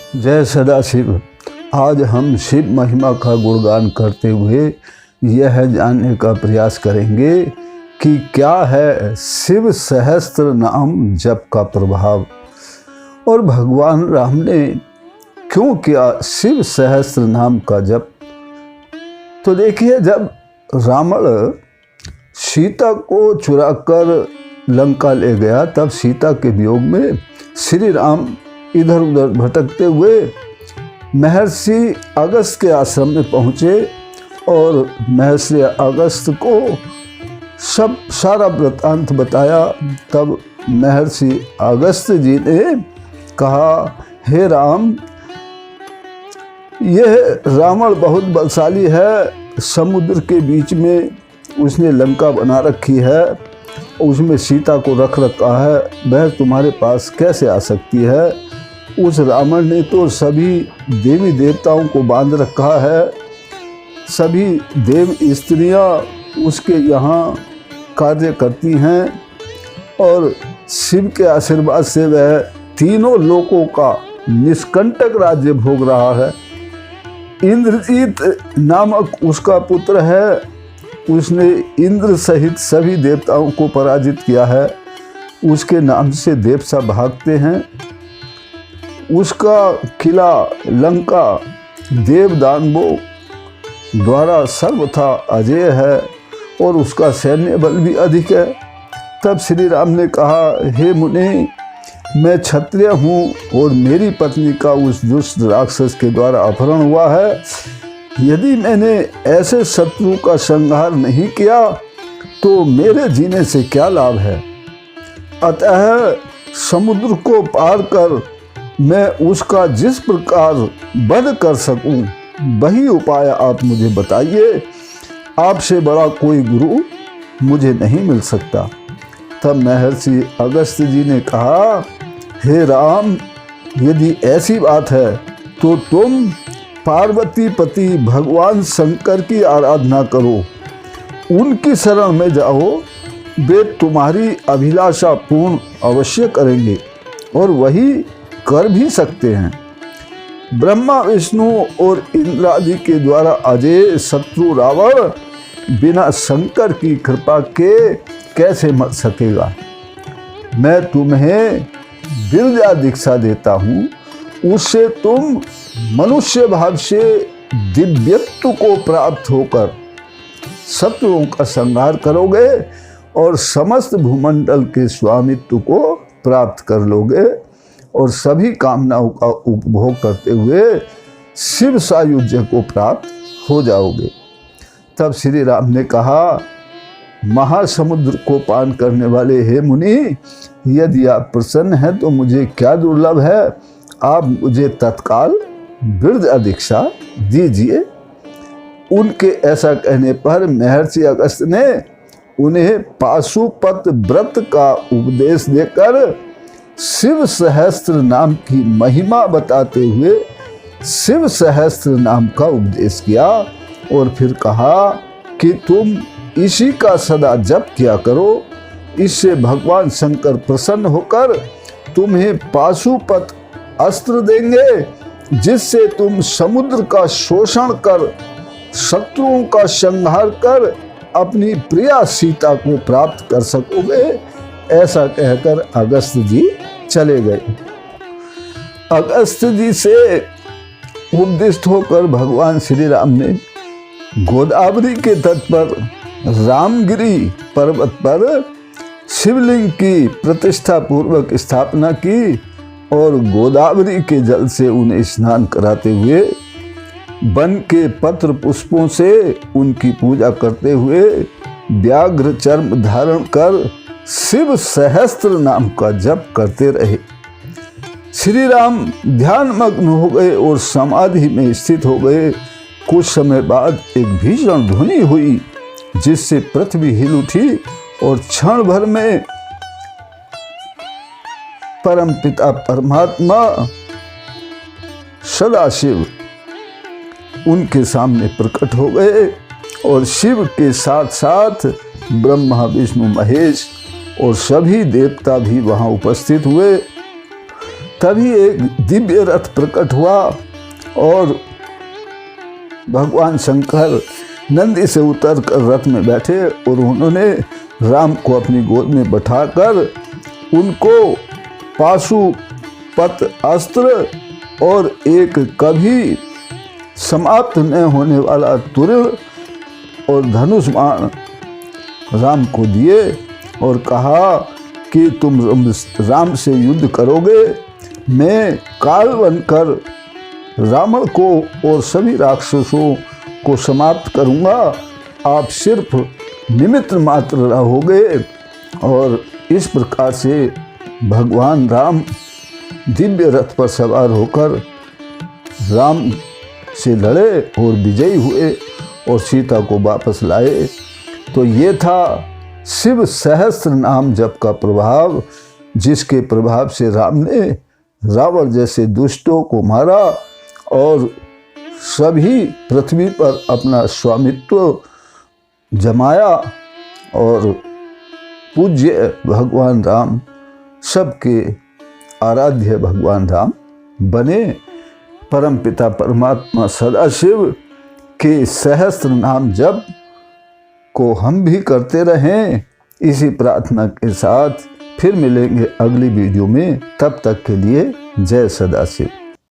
जय सदाशिव। आज हम शिव महिमा का गुणगान करते हुए यह जानने का प्रयास करेंगे कि क्या है शिव सहस्त्र नाम जप का प्रभाव और भगवान राम ने क्यों किया शिव सहस्त्र नाम का जप। तो देखिए, जब रावण सीता को चुराकर लंका ले गया तब सीता के वियोग में श्री राम इधर उधर भटकते हुए महर्षि अगस्त के आश्रम में पहुँचे और महर्षि अगस्त को सारा वृत्तांत बताया। तब महर्षि अगस्त जी ने कहा, हे राम, यह रावण बहुत बलशाली है, समुद्र के बीच में उसने लंका बना रखी है, उसमें सीता को रख रखा है, वह तुम्हारे पास कैसे आ सकती है। उस रावण ने तो सभी देवी देवताओं को बांध रखा है, सभी देव स्त्रियां उसके यहाँ कार्य करती हैं और शिव के आशीर्वाद से वह तीनों लोकों का निष्कंटक राज्य भोग रहा है। इंद्रजीत नामक उसका पुत्र है, उसने इंद्र सहित सभी देवताओं को पराजित किया है, उसके नाम से देवता भागते हैं। उसका किला लंका देव दानवों द्वारा सर्वथा अजेय है और उसका सैन्य बल भी अधिक है। तब श्री राम ने कहा, हे मुनि, मैं क्षत्रिय हूँ और मेरी पत्नी का उस दुष्ट राक्षस के द्वारा अपहरण हुआ है। यदि मैंने ऐसे शत्रु का संहार नहीं किया तो मेरे जीने से क्या लाभ है। अतः समुद्र को पार कर मैं उसका जिस प्रकार वध कर सकूं वही उपाय आप मुझे बताइए। आपसे बड़ा कोई गुरु मुझे नहीं मिल सकता। तब महर्षि अगस्त जी ने कहा, हे राम, यदि ऐसी बात है तो तुम पार्वती पति भगवान शंकर की आराधना करो, उनकी शरण में जाओ, वे तुम्हारी अभिलाषा पूर्ण अवश्य करेंगे और वही कर भी सकते हैं। ब्रह्मा विष्णु और इंद्रादि के द्वारा अजेय शत्रु रावण बिना शंकर की कृपा के कैसे मर सकेगा। मैं तुम्हें विद्या दीक्षा देता हूँ, उससे तुम मनुष्य भाव से दिव्यत्व को प्राप्त होकर शत्रुओं का संहार करोगे और समस्त भूमंडल के स्वामित्व को प्राप्त कर लोगे और सभी कामनाओं का उपभोग करते हुए शिव सायुज्य को प्राप्त हो जाओगे। तब श्री राम ने कहा, महासमुद्र को पान करने वाले हे मुनि, यदि आप प्रसन्न हैं तो मुझे क्या दुर्लभ है, आप मुझे तत्काल विद्या दीक्षा दीजिए। उनके ऐसा कहने पर महर्षि अगस्त ने उन्हें पाशुपत व्रत का उपदेश देकर शिव सहस्त्र नाम की महिमा बताते हुए शिव सहस्त्र नाम का उपदेश किया और फिर कहा कि तुम इसी का सदा जप किया करो, इससे भगवान शंकर प्रसन्न होकर तुम्हें पाशुपत अस्त्र देंगे, जिससे तुम समुद्र का शोषण कर शत्रुओं का संहार कर अपनी प्रिया सीता को प्राप्त कर सकोगे। ऐसा कहकर अगस्त जी चले गए। अगस्त जी से उपदिष्ट होकर भगवान श्री राम ने गोदावरी के तट पर रामगिरी पर्वत पर शिवलिंग की प्रतिष्ठा पूर्वक स्थापना की और गोदावरी के जल से उन्हें स्नान कराते हुए वन के पत्र पुष्पों से उनकी पूजा करते हुए व्याघ्र चर्म धारण कर शिव सहस्त्र नाम का जप करते रहे। श्री राम ध्यान मग्न हो गए और समाधि में स्थित हो गए। कुछ समय बाद एक भीषण ध्वनि हुई जिससे पृथ्वी हिल उठी और क्षण भर में परमपिता परमात्मा सदाशिव उनके सामने प्रकट हो गए और शिव के साथ साथ ब्रह्मा विष्णु महेश और सभी देवता भी वहां उपस्थित हुए। तभी एक दिव्य रथ प्रकट हुआ और भगवान शंकर नंदी से उतर कर रथ में बैठे और उन्होंने राम को अपनी गोद में बैठाकर उनको पाशुपत अस्त्र और एक कभी समाप्त न होने वाला तुरल और धनुष बाण राम को दिए और कहा कि तुम राम से युद्ध करोगे, मैं काल बनकर रावण को और सभी राक्षसों को समाप्त करूंगा, आप सिर्फ निमित्त मात्र रहोगे। और इस प्रकार से भगवान राम दिव्य रथ पर सवार होकर राम से लड़े और विजयी हुए और सीता को वापस लाए। तो ये था शिव सहस्त्र नाम जप का प्रभाव, जिसके प्रभाव से राम ने रावण जैसे दुष्टों को मारा और सभी पृथ्वी पर अपना स्वामित्व जमाया और पूज्य भगवान राम सबके आराध्य भगवान राम बने। परमपिता परमात्मा सदाशिव के सहस्त्र नाम जप को हम भी करते रहें, इसी प्रार्थना के साथ फिर मिलेंगे अगली वीडियो में। तब तक के लिए जय सदाशिव।